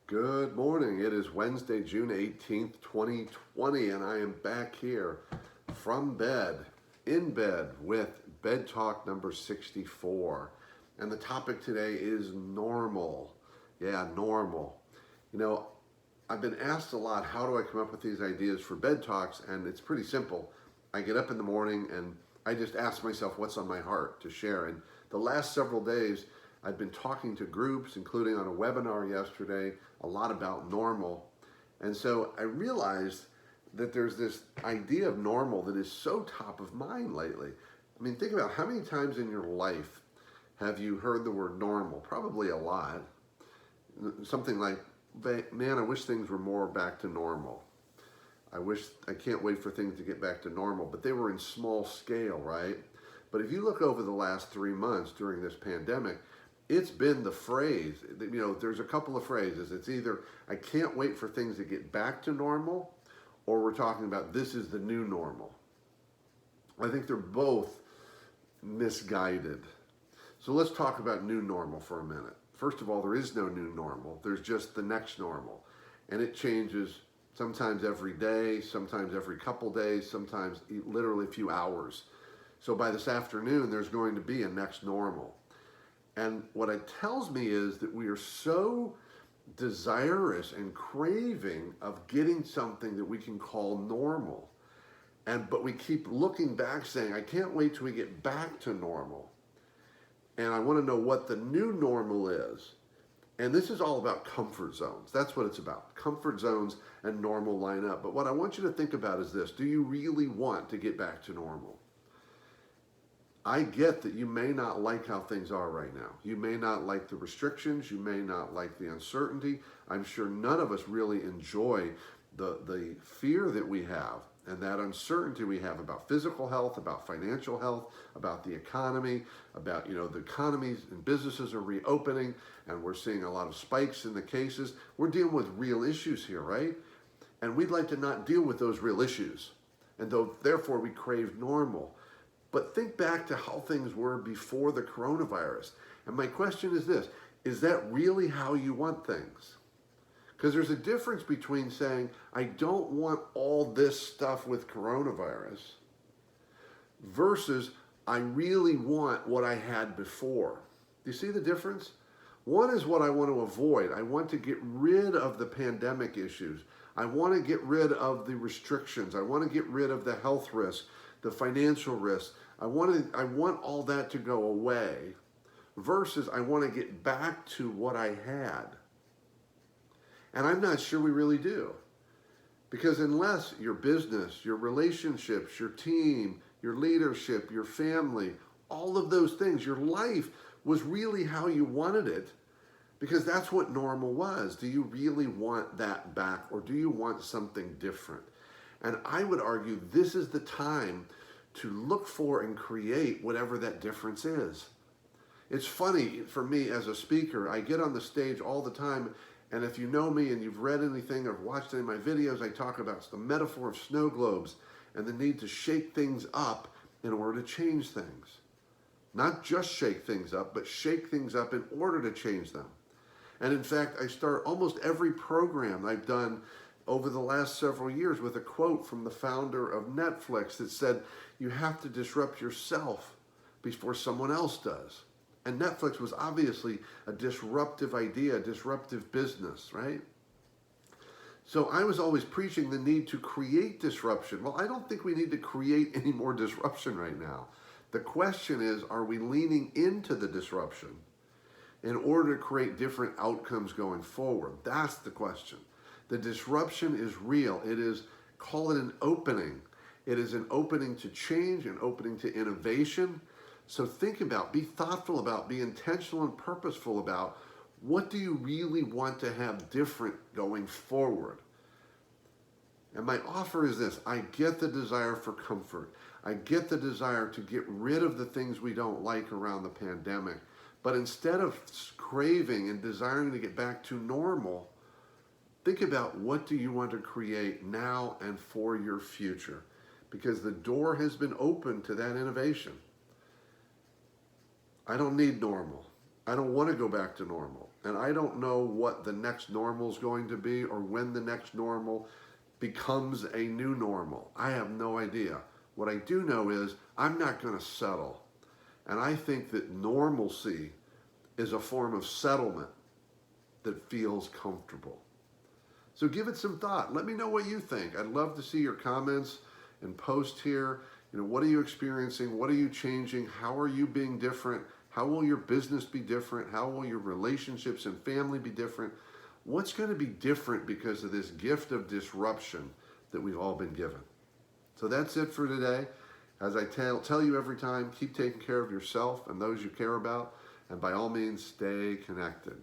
Good morning. It is Wednesday, June 18th, 2020, and I am back here from bed, in bed, with Bed Talk number 64. And the topic today is normal. Yeah, normal. You know, I've been asked a lot, how do I come up with these ideas for Bed Talks? And it's pretty simple. I get up in the morning and I just ask myself what's on my heart to share. And the last several days, I've been talking to groups, including on a webinar yesterday, a lot about normal. And so I realized that there's this idea of normal that is so top of mind lately. I mean, think about how many times in your life have you heard the word normal? Probably a lot. Something like, man, I wish things were more back to normal. I can't wait for things to get back to normal. But they were in small scale, right? But if you look over the last 3 months during this pandemic, it's been the phrase, you know, there's a couple of phrases. It's either, I can't wait for things to get back to normal, or we're talking about this is the new normal. I think they're both misguided. So let's talk about new normal for a minute. First of all, there is no new normal. There's just the next normal. And it changes sometimes every day, sometimes every couple days, sometimes literally a few hours. So by this afternoon, there's going to be a next normal. And what it tells me is that we are so desirous and craving of getting something that we can call normal. But we keep looking back saying, I can't wait till we get back to normal. And I want to know what the new normal is. And this is all about comfort zones. That's what it's about. Comfort zones and normal line up. But what I want you to think about is this. Do you really want to get back to normal? I get that you may not like how things are right now. You may not like the restrictions. You may not like the uncertainty. I'm sure none of us really enjoy the fear that we have and that uncertainty we have about physical health, about financial health, about the economy, about, the economies and businesses are reopening and we're seeing a lot of spikes in the cases. We're dealing with real issues here, right? And we'd like to not deal with those real issues. And therefore we crave normal. But think back to how things were before the coronavirus. And my question is this, is that really how you want things? Because there's a difference between saying, I don't want all this stuff with coronavirus versus I really want what I had before. Do you see the difference? One is what I want to avoid. I want to get rid of the pandemic issues. I want to get rid of the restrictions. I want to get rid of the health risks, the financial risks. I want all that to go away versus I want to get back to what I had. And I'm not sure we really do. Because unless your business, your relationships, your team, your leadership, your family, all of those things, your life was really how you wanted it, because that's what normal was. Do you really want that back, or do you want something different? And I would argue this is the time to look for and create whatever that difference is. It's funny for me as a speaker, I get on the stage all the time, and if you know me and you've read anything or watched any of my videos, I talk about the metaphor of snow globes and the need to shake things up in order to change things. Not just shake things up, but shake things up in order to change them. And in fact, I start almost every program I've done over the last several years with a quote from the founder of Netflix that said, you have to disrupt yourself before someone else does. And Netflix was obviously a disruptive idea, a disruptive business, right? So I was always preaching the need to create disruption. Well, I don't think we need to create any more disruption right now. The question is, are we leaning into the disruption in order to create different outcomes going forward? That's the question. The disruption is real. It is, call it an opening. It is an opening to change, an opening to innovation. So think about, be thoughtful about, be intentional and purposeful about, what do you really want to have different going forward? And my offer is this: I get the desire for comfort. I get the desire to get rid of the things we don't like around the pandemic. But instead of craving and desiring to get back to normal, think about, what do you want to create now and for your future? Because the door has been opened to that innovation. I don't need normal. I don't want to go back to normal. And I don't know what the next normal is going to be or when the next normal becomes a new normal. I have no idea. What I do know is I'm not going to settle. And I think that normalcy is a form of settlement that feels comfortable. So give it some thought. Let me know what you think. I'd love to see your comments and post here. What are you experiencing? What are you changing? How are you being different? How will your business be different? How will your relationships and family be different? What's going to be different because of this gift of disruption that we've all been given? So that's it for today. As I tell you every time, keep taking care of yourself and those you care about, and by all means, stay connected.